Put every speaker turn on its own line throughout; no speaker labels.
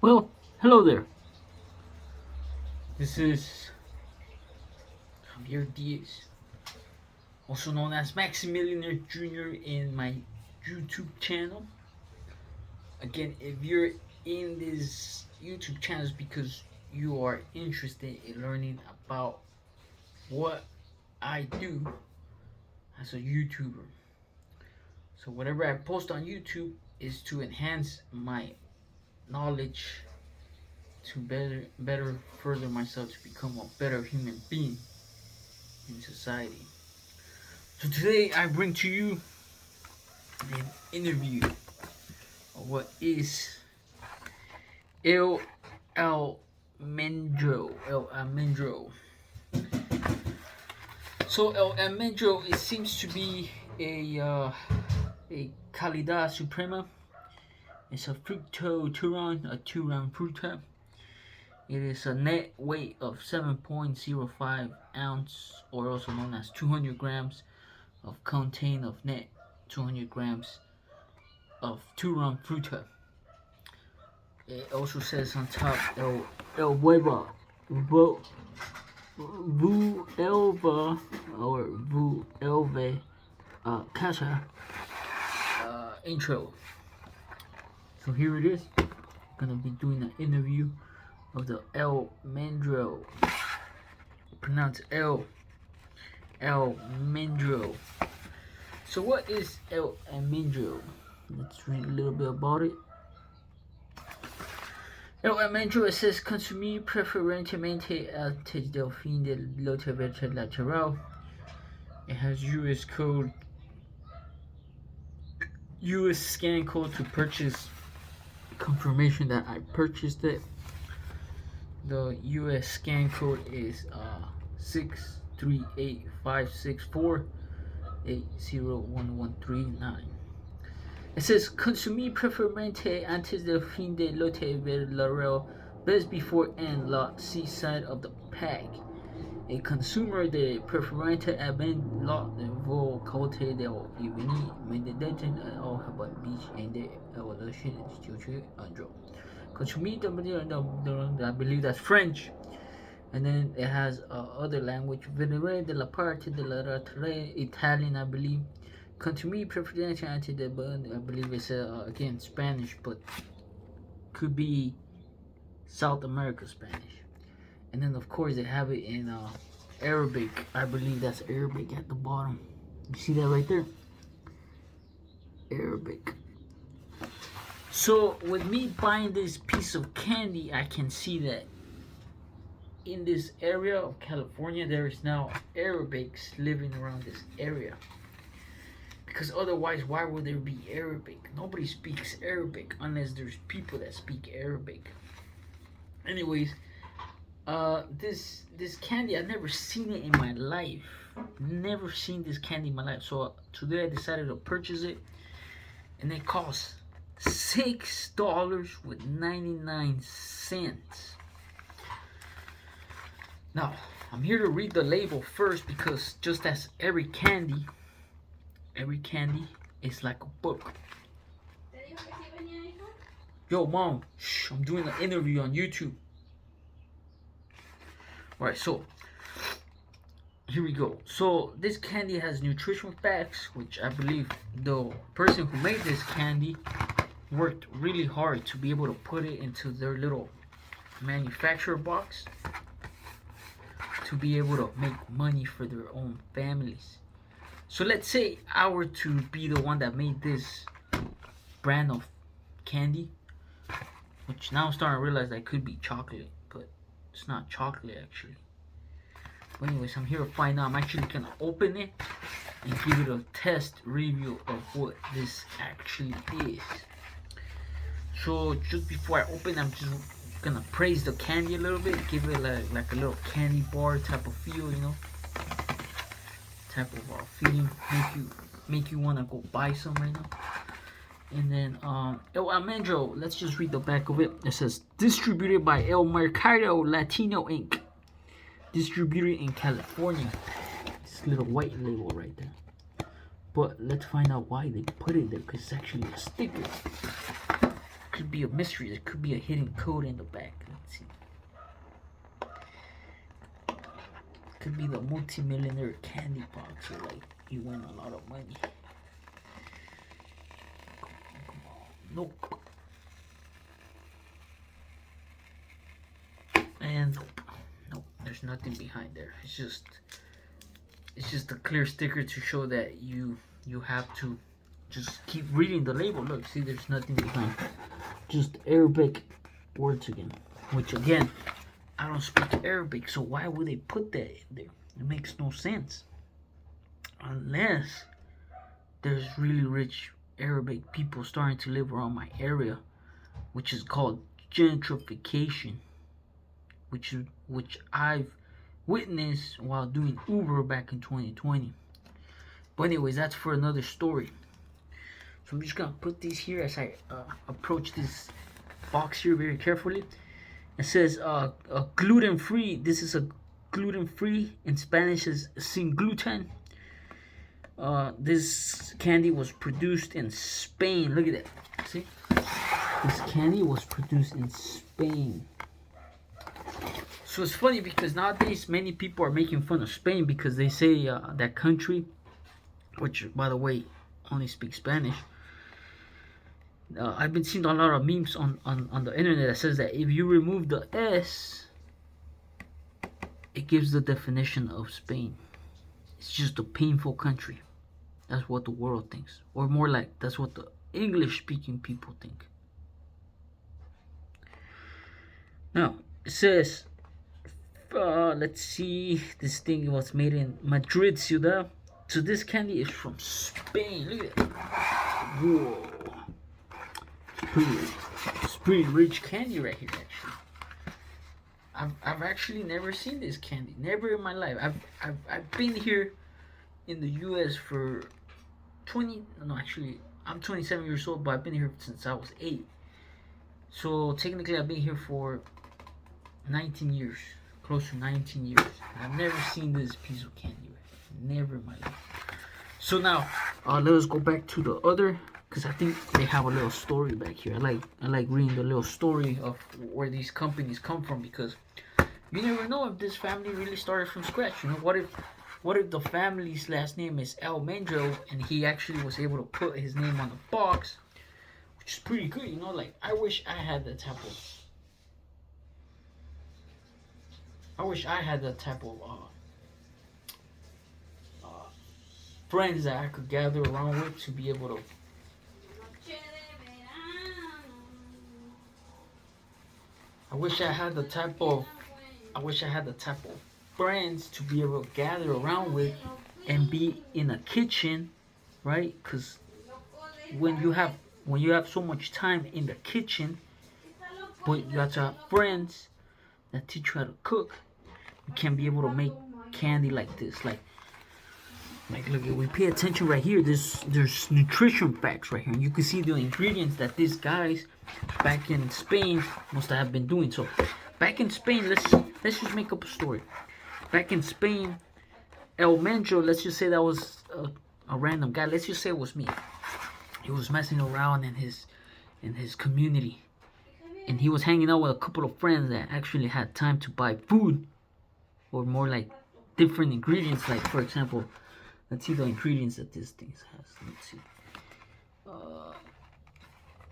Well, hello there. This is Javier Diaz, also known as Maximillionaire Jr. in my YouTube channel. Again, if you're in this YouTube channel, it's because you are interested in learning about what I do as a YouTuber. So whatever I post on YouTube is to enhance my knowledge to better further myself to become a better human being in society. So today I bring to you an interview of what is Almendro. Almendro. So Almendro, it seems to be a Calidad Suprema. It's a fructoturon, a turon fruta. It is a net weight of 7.05 ounce, or also known as 200 grams, of contain of net 200 grams of turon fruta. It also says on top el hueva, vu elva or vu elve casa intro. So here it is. I'm gonna be doing an interview of the Almendro. Pronounce Almendro. So what is Almendro? Let's read a little bit about it. Almendro, it says consumir preferentemente antes del fin de lote lateral. It has US code, US scan code to purchase, confirmation that I purchased it. The US scan code is 6385648011139. It says consumir preferentemente antes del fin de lote lateral, best before end lot C side of the pack. A consumer de preferente aben lot vo cote del ivini medidenten o haban beach and the evolution institute andro. Consumir, I believe that's French. And then it has other language, venere de la parte de la ratre, Italian, I believe. Consumir preferente antes de I believe it's again Spanish, but could be South America Spanish. And then of course they have it in Arabic. I believe that's Arabic at the bottom. You see that right there? Arabic. So with me buying this piece of candy, I can see that in this area of California there is now Arabics living around this area. Because otherwise, why would there be Arabic? Nobody speaks Arabic unless there's people that speak Arabic. Anyways, this candy, I've never seen it in my life. Never seen this candy in my life. So today I decided to purchase it, and it costs $6.99. Now, I'm here to read the label first because just as every candy is like a book. Yo, mom, shh, I'm doing an interview on YouTube. Alright, so here we go. So this candy has nutritional facts, which I believe the person who made this candy worked really hard to be able to put it into their little manufacturer box to be able to make money for their own families. So let's say I were to be the one that made this brand of candy, which now I'm starting to realize that could be chocolate, but it's not chocolate actually. But anyways, I'm here to find out. I'm actually gonna open it and give it a test review of what this actually is. So just before I open, I'm just gonna praise the candy a little bit, give it like a little candy bar type of feel, you know, type of feeling, make you wanna go buy some right now. And then Almendro, let's just read the back of it. It says distributed by El Mercado Latino Inc. Distributed in California. This little white label right there. But let's find out why they put it there, because it's actually a sticker. Could be be a mystery. There could be a hidden code in the back. Let's see. Could be the multi-millionaire candy box, or like you win a lot of money. Come on. Nope. And nope, there's nothing behind there. It's just a clear sticker to show that you have to just keep reading the label. Look, see, there's nothing behind. Just Arabic words again. Which again, I don't speak Arabic, so why would they put that in there? It makes no sense. Unless there's really rich Arabic people starting to live around my area, which is called gentrification, which I've witnessed while doing Uber back in 2020. But anyways, that's for another story. So I'm just gonna put these here as I approach this box here very carefully. It says gluten-free. This is a gluten-free. In Spanish is sin gluten. This candy was produced in Spain. Look at that. See? This candy was produced in Spain. So it's funny because nowadays many people are making fun of Spain because they say that country, which by the way only speaks Spanish. I've been seeing a lot of memes on the internet that says that if you remove the S, it gives the definition of Spain. It's just a painful country. That's what the world thinks. Or more like, that's what the English-speaking people think. Now, it says, let's see, this thing was made in Madrid, Ciudad. So this candy is from Spain. Look at that. Whoa. It's pretty rich candy right here, actually. I've actually never seen this candy. Never in my life. I've been here in the US for I'm 27 years old, but I've been here since I was 8. So technically I've been here for 19 years. Close to 19 years. I've never seen this piece of candy. Never in my life. So now, let us go back to the other, because I think they have a little story back here. I like reading the little story of where these companies come from, because you never know if this family really started from scratch. You know, what if the family's last name is Almendro and he actually was able to put his name on the box, which is pretty good. You know, like I wish I had that type of friends that I could gather around with to be able to I wish I had the type of friends to be able to gather around with and be in a kitchen, right? Because when you have so much time in the kitchen, but you have to have friends that teach you how to cook, you can be able to make candy like this. Like look, if we pay attention right here, there's nutrition facts right here, and you can see the ingredients that these guys back in Spain must have been doing. So back in Spain, let's just make up a story. Back in Spain, Almendro, let's just say that was a random guy. Let's just say it was me. He was messing around in his community, and he was hanging out with a couple of friends that actually had time to buy food, or more like different ingredients. Like for example, let's see the ingredients that this thing has. Let's see.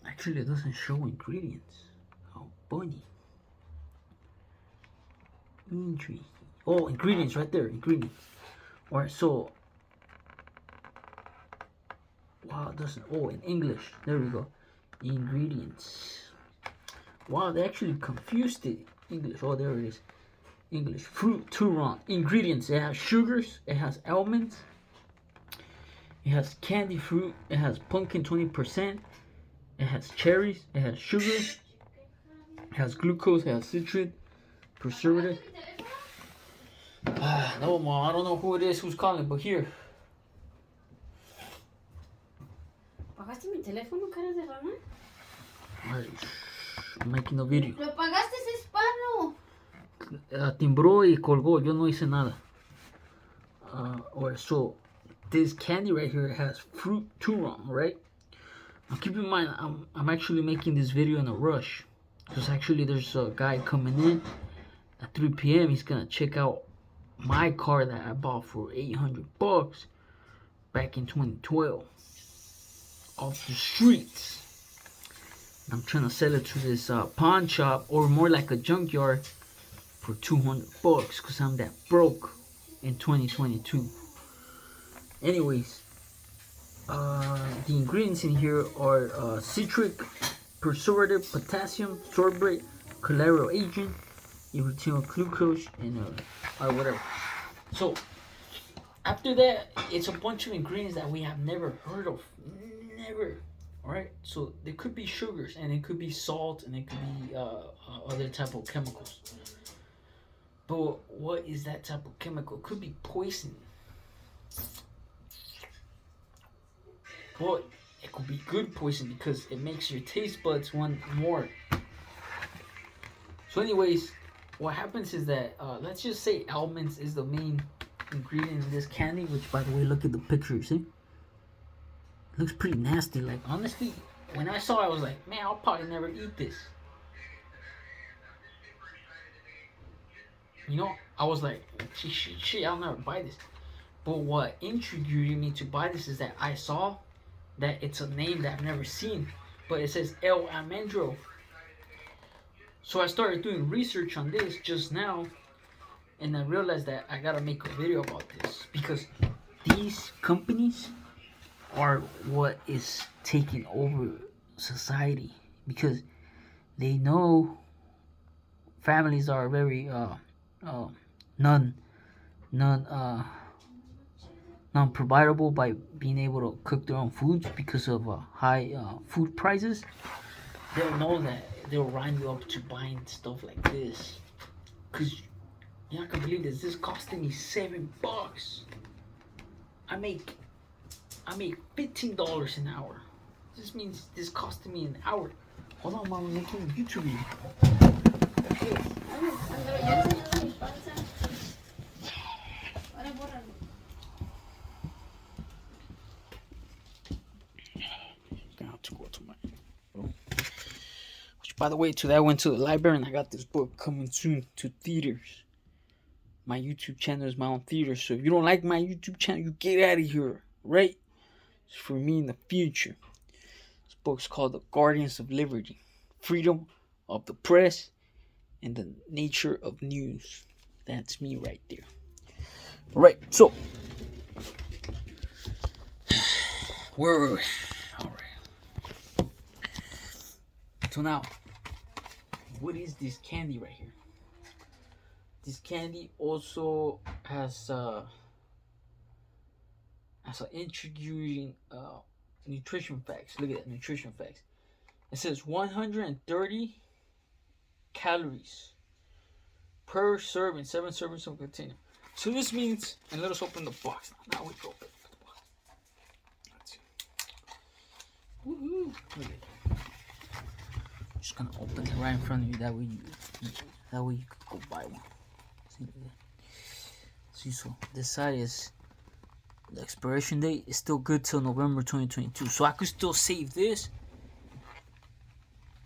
Actually, it doesn't show ingredients. Oh, bunny. Interesting. Oh, ingredients right there. Ingredients. Alright, so. Wow, it doesn't. Oh, in English. There we go. Ingredients. Wow, they actually confused it. English. Oh, there it is. English. Fruit turon. Ingredients. It has sugars. It has almonds. It has candy fruit. It has pumpkin 20%. It has cherries. It has sugar. It has glucose. It has citric. Preservative. No, Mom. I don't know who it is who's calling, but here.
¿Pagaste mi teléfono, cara de rana?
I'm making a video.
¿Lo pagaste, ese hispano?
Timbró y colgó. Yo no hice nada. Alright, so this candy right here has fruit turon, right? Now keep in mind, I'm actually making this video in a rush. Because actually there's a guy coming in at 3 p.m. He's gonna check out my car that I bought for $800 back in 2012 off the streets. I'm trying to sell it to this pawn shop, or more like a junkyard, for $200 because I'm that broke in 2022. Anyways, the ingredients in here are citric, preservative, potassium, sorbate, colloidal agent, erythritol glucose, and or whatever. So after that, it's a bunch of ingredients that we have never heard of. Never. Alright? So there could be sugars, and it could be salt, and it could be other type of chemicals. But what is that type of chemical? It could be poison. But it could be good poison because it makes your taste buds want more. So anyways, what happens is that, let's just say almonds is the main ingredient in this candy, which, by the way, look at the picture, see? It looks pretty nasty. Like, honestly, when I saw it, I was like, man, I'll probably never eat this. You know, I was like, shit, I'll never buy this. But what intrigued me to buy this is that I saw that it's a name that I've never seen, but it says El Almendro. So I started doing research on this just now, and I realized that I gotta make a video about this because these companies are what is taking over society, because they know families are very non-providable by being able to cook their own foods because of high food prices. They'll know that they'll line you up to buying stuff like this. Cause you're not gonna believe this. This costing me $7. I make $15 an hour. This means this costing me an hour. Hold on, mom, I'm making a YouTube video. Which, by the way, today I went to the library and I got this book coming soon to theaters. My YouTube channel is my own theater, so if you don't like my YouTube channel, you get out of here, right? It's for me in the future. This book's called The Guardians of Liberty, Freedom of the Press, and the Nature of News. That's me right there. Right, so where were we? Alright. So now, what is this candy right here? This candy also has an intriguing nutrition facts. Look at that, nutrition facts. It says 130 calories per serving, 7 servings of container. So this means, and let us open the box. Now we go open the box. Let's see. Woohoo! Look at that. I'm just gonna open it right in front of you. That way you could go buy one. See, so this side is the expiration date is still good till November 2022. So I could still save this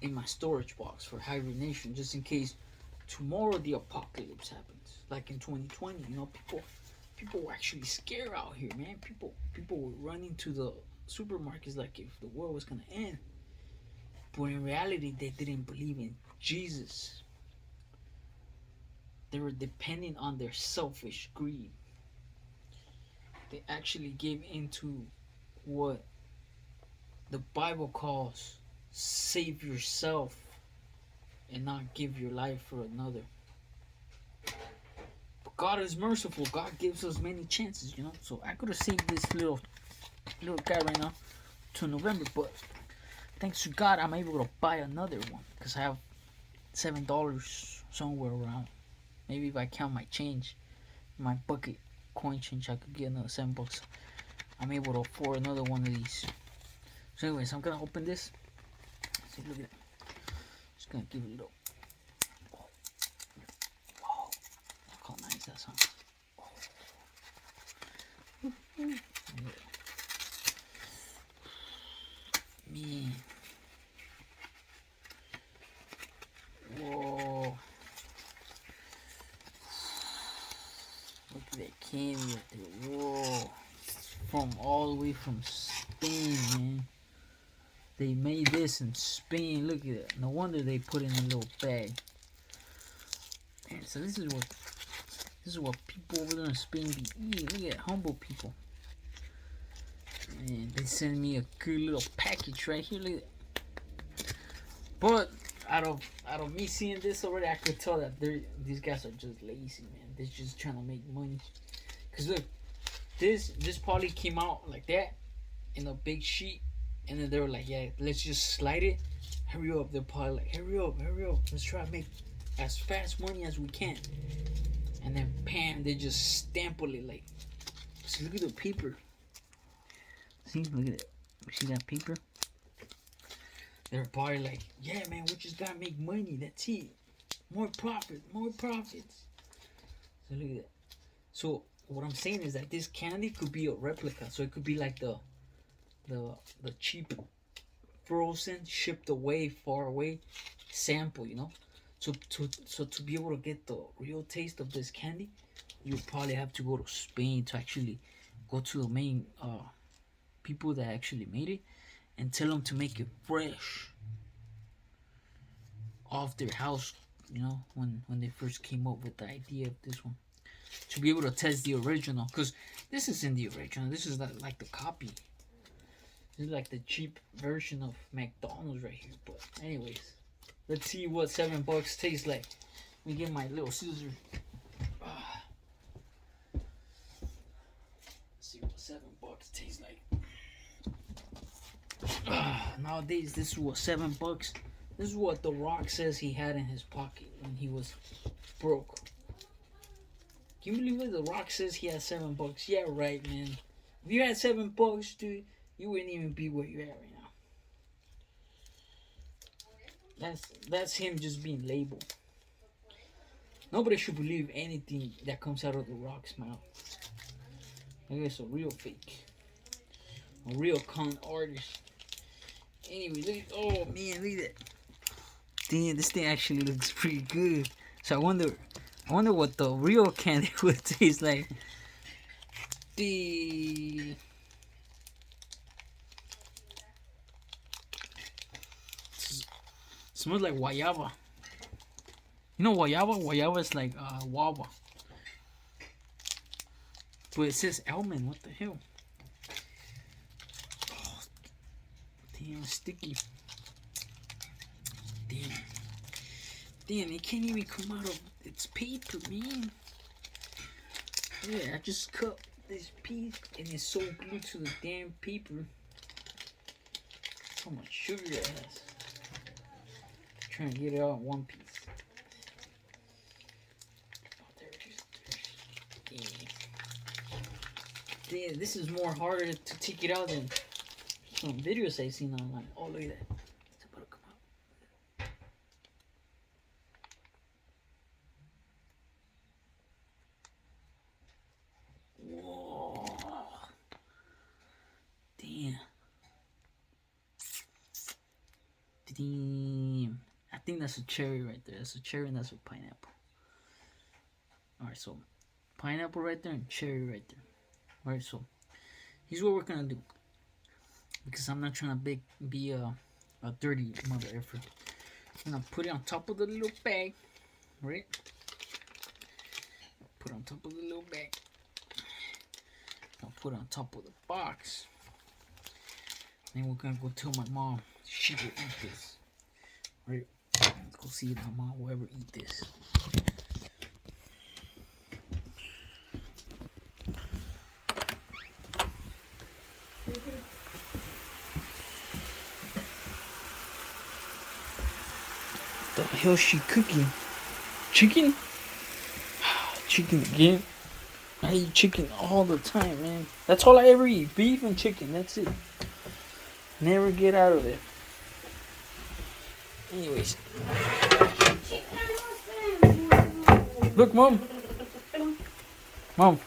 in my storage box for hibernation, just in case tomorrow the apocalypse happens, like in 2020. You know, people were actually scared out here, man. People were running to the supermarkets like if the world was gonna end. But in reality, they didn't believe in Jesus. They were depending on their selfish greed. They actually gave into what the Bible calls save yourself and not give your life for another. But God is merciful. God gives us many chances, you know. So I could have saved this little guy right now to November, but thanks to God, I'm able to buy another one because I have $7 somewhere around. Maybe if I count my change, my bucket coin change, I could get another $7. I'm able to afford another one of these. So anyways, I'm gonna open this. See, look at it. Just gonna give it a little. Whoa. Look how nice that sounds. Damn. Whoa. Look at that candy right there. Whoa. From all the way from Spain, man. They made this in Spain. Look at that. No wonder they put it in a little bag. Man, so this is what people over there in Spain be eating. Look at humble people. And they send me a good little package right here. Look at that. But out of me seeing this already, I could tell that these guys are just lazy, man. They're just trying to make money. Cause look, this probably came out like that in a big sheet, and then they were like, yeah, let's just slide it. Hurry up! They're probably like, hurry up! Let's try to make as fast money as we can. And then bam, they just stample it like. See, look at the paper. See, look at it. See that paper? They're probably like, yeah, man, we just gotta make money. That's it. More profits. So look at that. So what I'm saying is that this candy could be a replica. So it could be like the cheap, frozen, shipped away, far away sample, you know. So to be able to get the real taste of this candy, you probably have to go to Spain to actually go to the main people that actually made it and tell them to make it fresh off their house, you know, when they first came up with the idea of this one, to be able to test the original, because this isn't the original. This is like the copy. This is like the cheap version of McDonald's right here. But anyways, let's see what $7 tastes like. Let me get my little scissors. Let's see what $7 tastes like. Nowadays, this is what $7. This is what The Rock says he had in his pocket when he was broke. Can you believe it? The Rock says he had $7. Yeah, right, man. If you had $7, dude, you wouldn't even be where you're at right now. That's him just being labeled. Nobody should believe anything that comes out of The Rock's mouth. Like it's a real fake, a real con artist. Anyway, look at, oh man, look at that. Damn, this thing actually looks pretty good. So I wonder what the real candy would taste like. Smells like guayaba. You know guayaba? Guayaba is like guava. But it says almond. What the hell? Oh, damn, sticky. Damn, it can't even come out of its paper, man. Yeah, I just cut this piece and it's so glued to the damn paper. How much sugar it has. I'm trying to get it out in one piece. Oh, there it is. Damn, this is more harder to take it out than some videos I've seen online. Oh, look at that. It's about to come out. Whoa. Damn. Damn. I think that's a cherry right there. That's a cherry and that's a pineapple. Alright, so pineapple right there and cherry right there. Alright, so here's what we're gonna do. Because I'm not trying to be a dirty mother effer. I'm gonna put it on top of the little bag. Right? Put it on top of the little bag. I'll put it on top of the box. Then we're gonna go tell my mom she will eat this. Right? Let's go see if my mom will ever eat this. The hell she cooking? Chicken? Chicken again? I eat chicken all the time, man. That's all I ever eat. Beef and chicken. That's it. Never get out of it. Anyways. Look, Mom. Mom.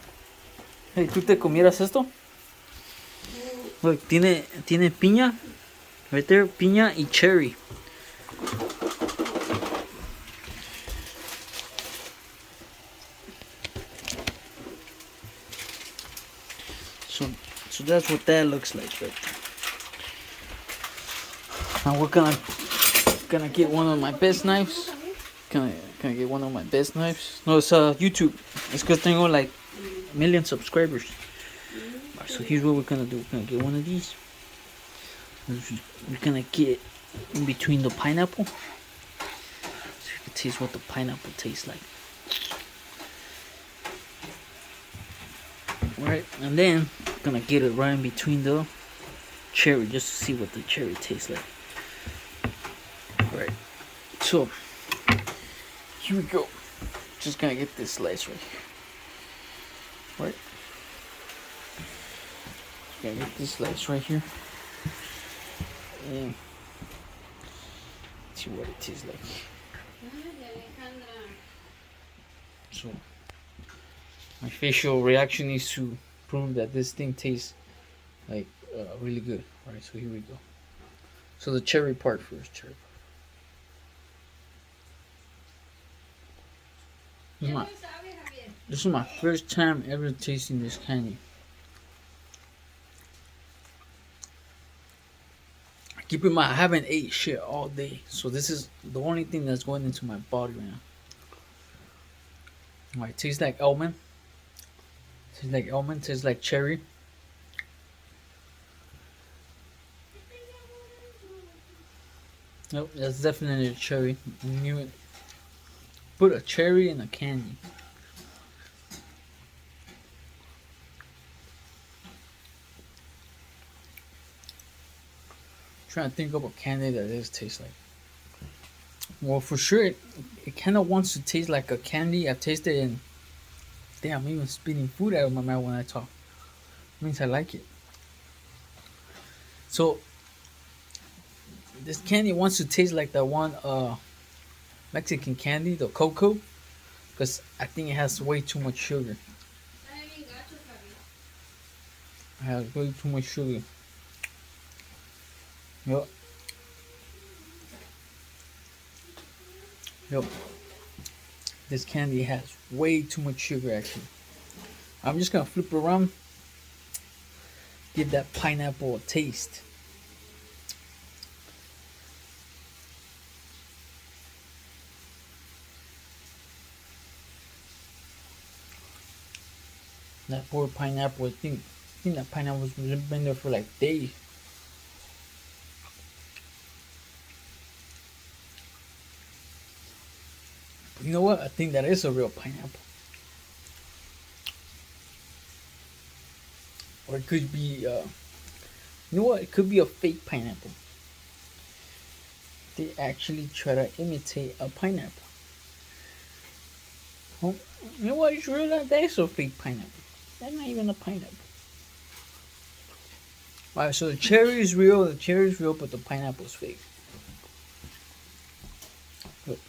Hey, ¿tú te comieras esto? Look, tiene piña. Right there, piña y cherry. So that's what that looks like right there. Now we're gonna get one of my best knives. Can I get one of my best knives? No, it's YouTube. It's because tengo like a million subscribers. Right, so here's what we're gonna do. We're gonna get one of these. We're gonna get in between the pineapple, so you can taste what the pineapple tastes like. Right, and then gonna get it right in between the cherry just to see what the cherry tastes like. Right, so here we go. Just gonna get this slice right here. Right, just gonna get this slice right here and see what it tastes like. So my facial reaction is to prove that this thing tastes like really good. Alright, so here we go. So the cherry part first. This is my first time ever tasting this candy. Keep in mind, I haven't ate shit all day, so this is the only thing that's going into my body right now. Alright, tastes like almond. Tastes like cherry. Nope, that's definitely a cherry. I knew it. Put a cherry in a candy. Trying to think of a candy that this tastes like. Well, for sure, it kind of wants to taste like a candy I've tasted in. Damn, I'm even spitting food out of my mouth when I talk. Means I like it. So this candy wants to taste like the one Mexican candy, the cocoa, because I think it has way too much sugar. It has way too much sugar. Yep. This candy has way too much sugar actually. I'm just gonna flip it around, give that pineapple a taste. That poor pineapple, I think that pineapple's been there for like days. You know what? I think that is a real pineapple. Or it could be, you know what? It could be a fake pineapple. They actually try to imitate a pineapple. Oh, you know what? It's real. That is a fake pineapple. That's not even a pineapple. Alright, so the cherry is real, but the pineapple is fake. Good.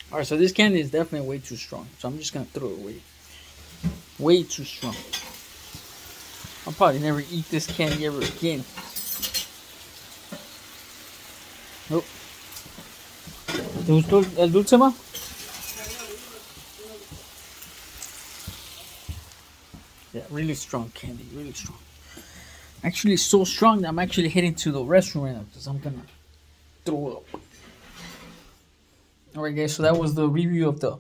Alright, so this candy is definitely way too strong. So I'm just gonna throw it away. Way too strong. I'll probably never eat this candy ever again. Nope. ¿Te gustó el dulce, ma? Yeah, really strong candy, really strong. Actually, so strong that I'm actually heading to the restroom right now because I'm gonna throw up. Alright, guys, so that was the review of the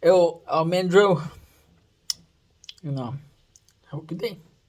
Almendro. And have a good day.